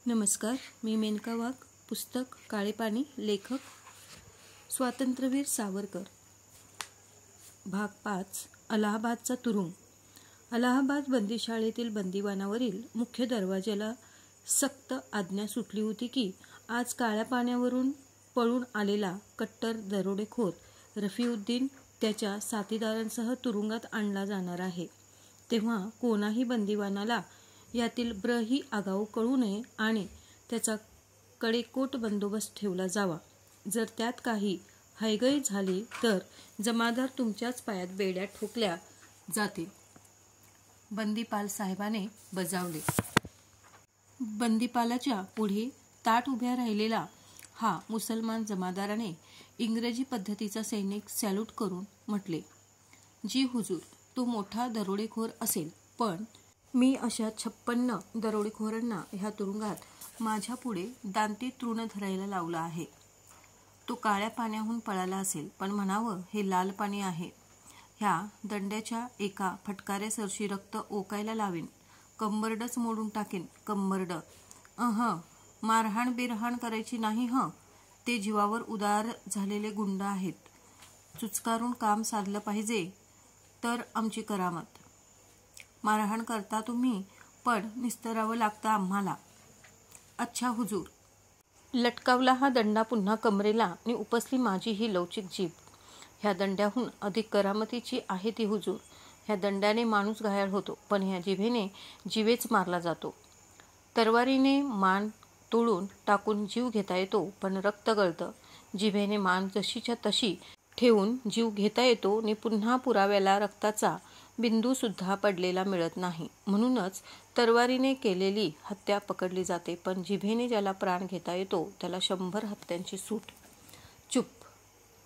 नमस्कार, मी मेनका वाघ. पुस्तक काळे पाणी. लेखक स्वातंत्र्यवीर सावरकर. भाग 5. अलाहाबादचा तुरुंग. अलाहाबाद बंदीशाळेतील बंदिवानावरील मुख्य दरवाज्याला सक्त आज्ञा सुटली होती की आज काळ्या पाण्यावरून पळून आलेला कट्टर दरोडेखोर रफीउद्दीन त्याच्या साथीदारांसह तुरुंगात आणला जाणार आहे. तेव्हा कोणाही बंदिवानाला यातील ब्र ही आगाऊ कळू नये आणि त्याचा कडेकोट बंदोबस्त ठेवला जावा. जर त्यात काही हयगय झाली तर जमादार तुमच्याच पायात बेड्या ठोकल्या जातील. बंदीपाल साहेबाने बजावले. बंदीपालाच्या पुढे ताठ उभ्या राहिलेला हा मुसलमान जमादाराने इंग्रजी पद्धतीचा सैनिक सॅल्यूट करून म्हटले, जी हुजूर, तो मोठा दरोडेखोर असेल, पण मी अशा 56 दरोडेखोरांना ह्या तुरुंगात माझ्या पुढे दांती तृण धरायला लावला आहे. तो काळ्या पाण्याहून पळाला असेल, पण म्हणावं हे लाल पाणी आहे. ह्या दंड्याच्या एका फटकाऱ्यासरशी रक्त ओकायला लावीन. कंबरडच मोडून टाकीन. कंबरड. मारहाण बिरहाण करायची नाही. ते जीवावर उदार झालेले गुंड आहेत. चुचकारून काम साधलं पाहिजे तर आमची करामत. मारहाण करता तुम्ही, पण निस्तरावं लागतं आम्हाला. अच्छा हुजूर. लटकावला हा दंडा पुन्हा कमरेला आणि उपसली माझी ही लवचिक जीभ. ह्या दंड्याहून अधिक करामतीची आहे ती हुजूर. ह्या दंड्याने माणूस घायाळ होतो, पण ह्या जिभेने जिवेच मारला जातो. तरवारीने मान तोडून टाकून जीव घेता येतो, पण रक्त गळतं. जिभेने मान जशीच्या तशी ठेवून जीव घेता येतो आणि पुन्हा पुराव्याला रक्ताचा बिंदूसुद्धा पडलेला मिळत नाही. म्हणूनच तरवारीने केलेली हत्या पकडली जाते, पण जिभेने ज्याला प्राण घेता येतो त्याला 100 हत्यांची सूट. चुप,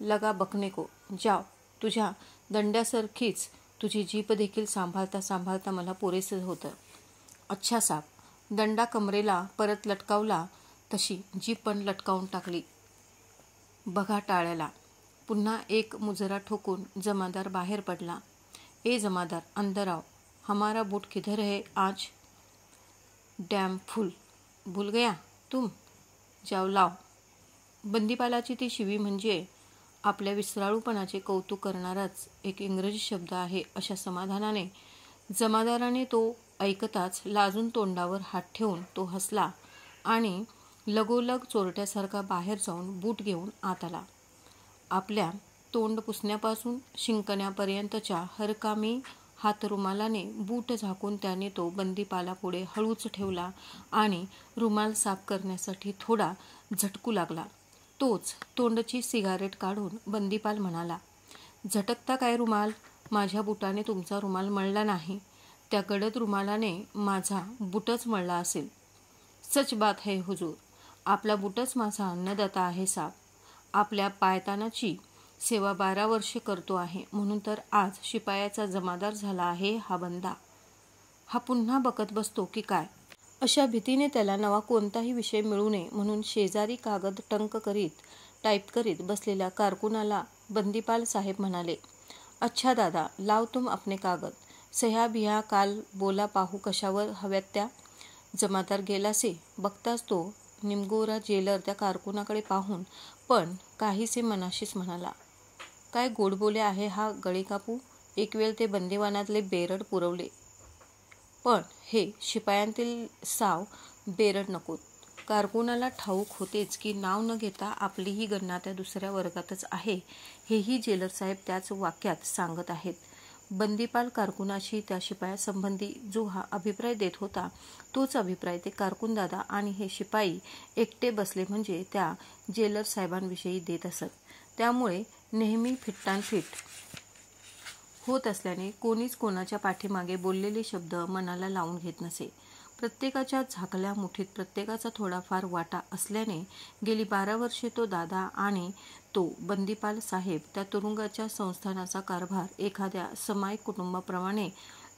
लगा बकने को. जाव. तुझ्या दंड्यासारखीच तुझी जीभ देखील सांभाळता सांभाळता मला पुरेसं होतं. अच्छा साब. दंडा कमरेला परत लटकावला तशी जीभ पण लटकावून टाकली. बघा टाळ्याला. पुन्हा एक मुजरा ठोकून जमादार बाहेर पडला. ए जमादार, अंदर आओ. हमारा बूट किधर है आज? डॅम फूल. भूल गया तुम? जाओ लाव. बंदीपालाची ती शिवी म्हणजे आपल्या विसराळूपणाचे कौतुक करणाराच एक इंग्रजी शब्द आहे अशा समाधानाने जमादाराने तो ऐकताच लाजून तोंडावर हात ठेवून तो हसला आणि लगोलग चोरट्यासारखा बाहेर जाऊन बूट घेऊन आत आला. आपल्या तोंड पुसण्यापासून शिंकण्यापर्यंतच्या हरकामी हातरुमालाने बूट झाकून त्याने तो बंदीपालापुढे हळूच ठेवला आणि रुमाल साफ करण्यासाठी थोडा झटकू लागला. तोच तोंडची सिगारेट काढून बंदीपाल म्हणाला, झटकता काय रुमाल? माझ्या बुटाने तुमचा रुमाल मळला नाही. त्या गडद रुमालाने माझा बूटच मळला असेल. सच बात है हुजूर. आपला बूटच माझा अन्नदाता आहे साब. आपल्या पायतानाची सेवा 12 वर्षे करतो आहे, म्हणून तर आज शिपायाचा जमादार झाला आहे हा बंदा. हा पुन्हा बकत बसतो की काय? अशा भीतीने त्याला नवा कोणताही विषय मिळू नये म्हणून शेजारी कागद टंक करीत टाईप करीत बसलेल्या कारकुनाला बंदीपाल साहेब म्हणाले, अच्छा दादा, लाव तुम अपने कागद. सह्या बिह्या काल बोला पाहू कशावर हव्यात त्या. जमादार गेलासे. बघताच तो निमगोरा जेलर त्या कारकुनाकडे पाहून पण काहीसे मनाशीच म्हणाला, काय गोडबोले आहे हा गळे कापू. एक वेळ ते बंदिवानातले बेरड पुरवले, पण हे शिपायांतील साव बेरड नकोत. कारकुनाला ठाऊक होतेच की नाव न घेता आपलीही गणना त्या दुसऱ्या वर्गातच आहे, हेही जेलरसाहेब त्याच वाक्यात सांगत आहेत. बंदीपाल कारकुनाशी त्या शिपायासंबंधी जो हा अभिप्राय देत होता, तोच अभिप्राय ते कारकुनदादा आणि हे शिपाई एकटे बसले म्हणजे त्या जेलर साहेबांविषयी देत असत. त्यामुळे नेहमी फिट्टानफिट होत असल्याने कोणीच कोणाच्या पाठीमागे बोललेले शब्द मनाला लावून घेत नसे. प्रत्येकाच्या झाकल्या मुठीत प्रत्येकाचा थोडाफार वाटा असल्याने गेली 12 वर्षे तो दादा आणि तो बंदीपाल साहेब त्या तुरुंगाच्या संस्थानाचा कारभार एखाद्या समायिक कुटुंबाप्रमाणे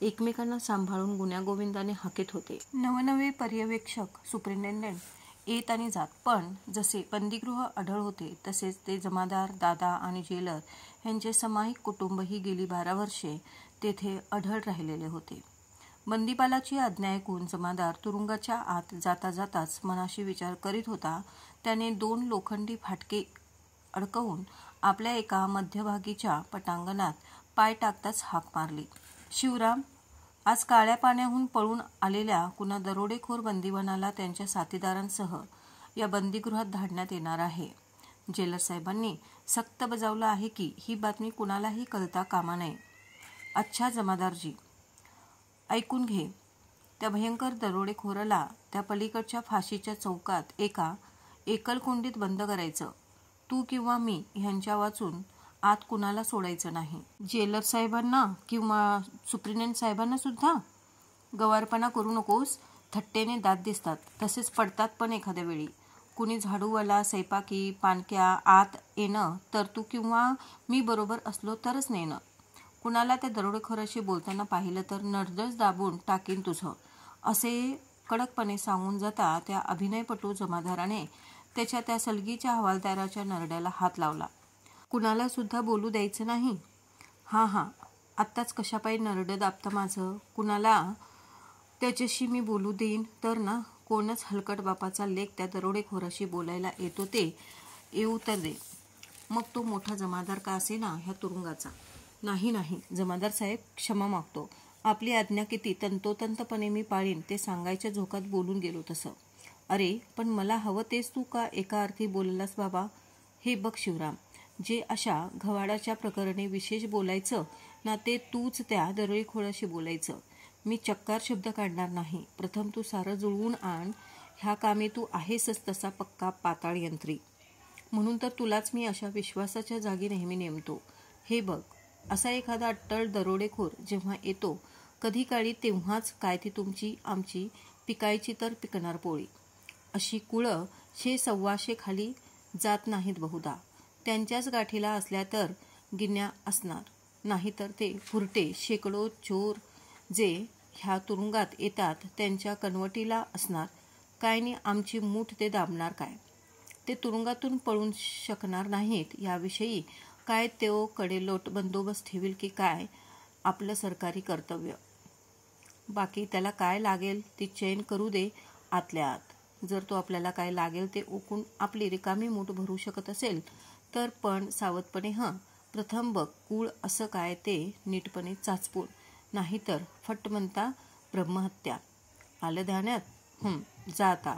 एकमेकांना सांभाळून गुण्यागोविंदाने हाकीत होते. नवनवे पर्यवेक्षक, सुपरिटेंडेंट येत आणि जात, पण जसे बंदीगृह आढळ होते तसेच ते जमादार, दादा आणि जेलर यांचे समायिक कुटुंबही गेली 12 वर्षे तेथे आढळ राहिलेले होते. बंदीपालाची आज्ञा ऐकून जमादार तुरुंगाच्या आत जाता जाताच मनाशी विचार करीत होता. त्याने 2 लोखंडी फाटके अडकवून आपल्या एका मध्यभागीच्या पटांगणात पाय टाकताच हाक मारली, शिवराम, आज काळ्या पाण्याहून पळून आलेल्या कुणा दरोडेखोर बंदिवानाला त्यांच्या साथीदारांसह या बंदीगृहात धाडण्यात येणार आहे. जेलर साहेबांनी सक्त बजावलं आहे की ही बातमी कुणालाही कळता कामा नये. अच्छा जमादारजी, ऐकून घे. त्या भयंकर दरोडेखोराला त्या पलीकडच्या फाशीच्या चौकात एका एकलकोंडीत बंद करायचं. तू किंवा मी ह्यांच्या वाचून आत कुणाला सोडायचं नाही. जेलर साहेबांना किंवा सुप्रिटेंडंट साहेबांना सुद्धा? गवारपणा करू नकोस. थट्टेने दात दिसतात, तसेच पडतात पण एखाद्या वेळी. कुणी झाडूवाला, स्वयंपाकी, पाणक्या आत येणं तर तू किंवा मी बरोबर असलो तरच नेणं. कुणाला त्या दरोडेखोराशी बोलताना पाहिलं तर नरडस दाबून टाकीन तुझं, असे कडकपणे सांगून जाता त्या अभिनयपटू जमादाराने त्याच्या त्या सलगीच्या हवालदाराच्या नरड्याला हात लावला. कुणाला सुद्धा बोलू द्यायचं नाही? हां, आत्ताच कशापायी नरडं दाबतं माझं? कुणाला त्याच्याशी मी बोलू देईन तर ना? कोणच हलकट बापाचा लेक त्या दरोडेखोराशी बोलायला येतो ते येऊ तर दे. मग तो मोठा जमादार का असेना ह्या तुरुंगाचा. नाही, जमादार साहेब, क्षमा मागतो. आपली आज्ञा किती तंतोतंतपणे मी पाळीन ते सांगायच्या झोकात बोलून गेलो तसं. अरे, पण मला हवं तेच तू का एका अर्थी बोललास बाबा? हे बघ शिवराम, जे अशा घवाडाच्या प्रकरणी विशेष बोलायचं ना ते तूच त्या दरोडेखोराशी बोलायचं. मी चक्कार शब्द काढणार नाही. प्रथम तू सारं जुळवून आण. ह्या कामी तू आहेसच तसा पक्का पाताळ यंत्री. म्हणून तर तुलाच मी अशा विश्वासाच्या जागी नेहमी नेमतो. हे बघ, असा एखादा अट्टल दरोडेखोर जेव्हा येतो कधी काळी, तेव्हाच काय ती तुमची आमची पिकायची तर पिकणार पोळी. अशी कुळं 100-125 खाली जात नाहीत बहुधा. त्यांच्याच गाठीला असल्या तर गिन्या असणार. नाहीतर ते फुरटे शेकडो चोर जे ह्या तुरुंगात येतात त्यांच्या कनवटीला असणार काय नि आमची मूठ ते दाबणार काय? ते तुरुंगातून पळून शकणार नाहीत याविषयी काय तो कडेलोट बंदोबस्त ठेवील की काय आपलं सरकारी कर्तव्य. बाकी त्याला काय लागेल ती चैन करू दे आतल्या आत. जर तो आपल्याला काय लागेल ते ओकून आपली रिकामी मूठ भरू शकत असेल तर पण सावधपणे. प्रथम बघ कूळ असं काय ते नीटपणे चाचपून. नाहीतर फट म्हणता ब्रह्महत्या. आलं ध्यानात? जा आता.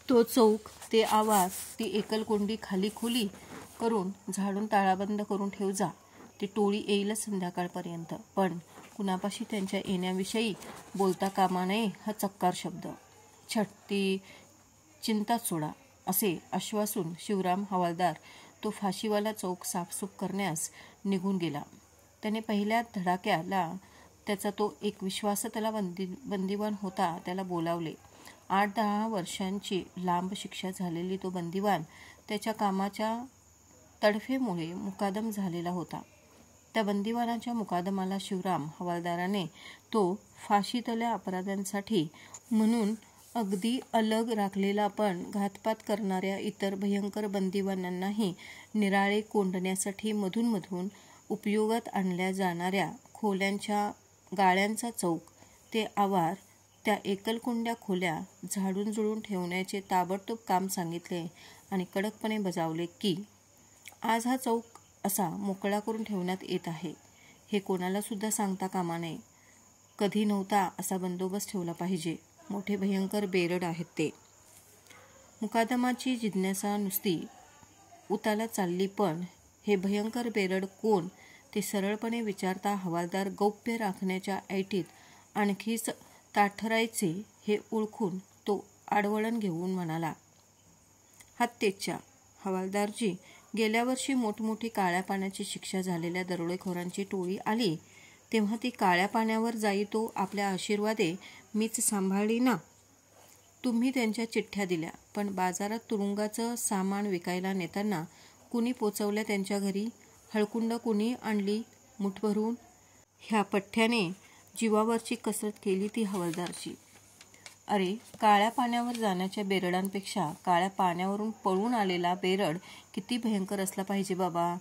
तो चौक, ते आवाज, ती एकलकोंडी खाली खुली करून झाडून ताळाबंद करून ठेव जा. ती टोळी येईलच संध्याकाळपर्यंत. पण कुणापाशी त्यांच्या येण्याविषयी बोलता कामा नये हा चक्कार शब्द. छट, ती चिंताच सोडा, असे आश्वासून शिवराम हवालदार तो फाशीवाला चौक साफसूफ करण्यास निघून गेला. त्याने पहिल्या धडाक्याला त्याचा तो एक विश्वासातला बंदिवान होता त्याला बोलावले. 8-10 वर्षांची लांब शिक्षा झालेली तो बंदिवान त्याच्या कामाच्या तडफेमुळे मुकादम झालेला होता. त्या बंदिवानाच्या मुकादमाला शिवराम हवालदाराने तो फाशीतल्या अपराध्यांसाठी म्हणून अगदी अलग राखलेला पण घातपात करणाऱ्या इतर भयंकर बंदिवानांनाही निराळे कोंडण्यासाठी मधून उपयोगात आणल्या जाणाऱ्या खोल्यांच्या गाळ्यांचा चौक, ते आवार, त्या एकलकोंड्या खोल्या झाडून जुळून ठेवण्याचे ताबडतोब काम सांगितले आणि कडकपणे बजावले की आज हा चौक असा मोकळा करून ठेवण्यात येत आहे. हे कोणाला सुद्धा सांगता कामा नये. कधी नव्हता असा बंदोबस्त ठेवला पाहिजे. मोठे भयंकर बेरड आहेत ते. मुकादमाची जिज्ञासा नुसती उताला चालली पण हे भयंकर बेरड कोण ते सरळपणे विचारता हवालदार गौप्य राखण्याच्या ऐटीत आणखीच ताठरायचे हे ओळखून तो आडवळण घेऊन म्हणाला, हत्येच्या हवालदारजी, गेल्या वर्षी मोठमोठी काळ्या पाण्याची शिक्षा झालेल्या दरोडेखोरांची टोळी आली तेव्हा ती काळ्या पाण्यावर जाई तो आपल्या आशीर्वादे मीच सांभाळली ना. तुम्ही त्यांच्या चिठ्ठ्या दिल्या पण बाजारात तुरुंगाचं सामान विकायला नेताना कुणी पोचवल्या त्यांच्या घरी? हळकुंड कुणी आणली मुठभरून? ह्या पठ्ठ्याने जीवावरची कसरत केली ती हवालदारची. अरे, काळ्या पाण्यावर जाण्याच्या बेरडांपेक्षा काळ्या पाण्यावरून पळून आलेला बेरड किती भयंकर असला पाहिजे बाबा.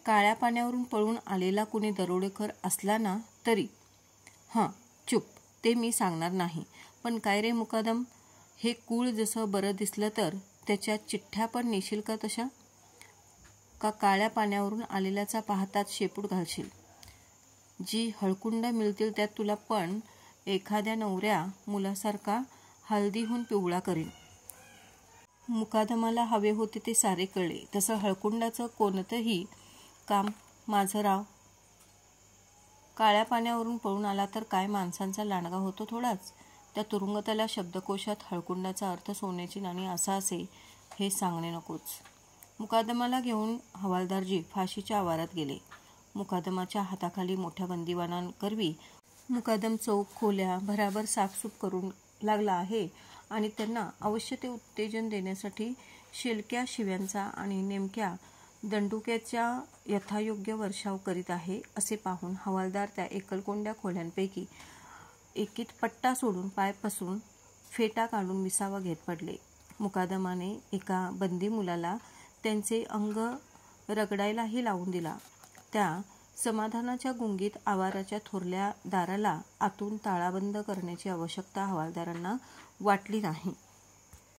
काळ्या पाण्यावरून पळून आलेला कुणी दरोडेखोर असला ना तरी. चूप. ते मी सांगणार नाही. पण काय रे मुकादम, हे कूळ जसं बरं दिसलं तर त्याच्या चिठ्ठ्या पण नेशील का तशा? का काळ्या पाण्यावरून आलेल्याचा पाहताच शेपूट घालशील? जी हळकुंड मिळतील त्यात तुला पण एखाद्या नवऱ्या मुलासारखा हळदीहून पिवळा करीन. मुकादमाला हवे होते ते सारे कळले. तसं हळकुंडाचं कोणतंही काम माझं राव. काळ्या पाण्यावरून पळून आला तर काय माणसांचा लांडगा होतो थोडाच? त्या तुरुंगताला शब्दकोशात हळकुंडाचा अर्थ सोन्याची नाणी असा असे हे सांगणे नकोच. मुकादमाला घेऊन हवालदारजी फाशीच्या आवारात गेले. मुकादमाच्या हाताखाली मोठ्या बंदिवानांकरवी मुकादम चौक खोल्या भराभर साफसूफ करून लागला आहे आणि त्यांना अवश्य ते उत्तेजन देण्यासाठी शेलक्या शिव्यांचा आणि नेमक्या दंडुक्याच्या यथायोग्य वर्षाव करीत आहे असे पाहून हवालदार त्या एकलकोंड्या खोल्यांपैकी एकीत पट्टा सोडून पाय पसरून फेटा काढून विसावा घेत पडले. मुकादमाने एका बंदी मुलाला त्यांचे अंग रगडायलाही लावून दिला. त्या समाधानाच्या गुंगीत आवाराच्या थोरल्या दाराला आतून ताळाबंद करण्याची आवश्यकता हवालदारांना वाटली नाही.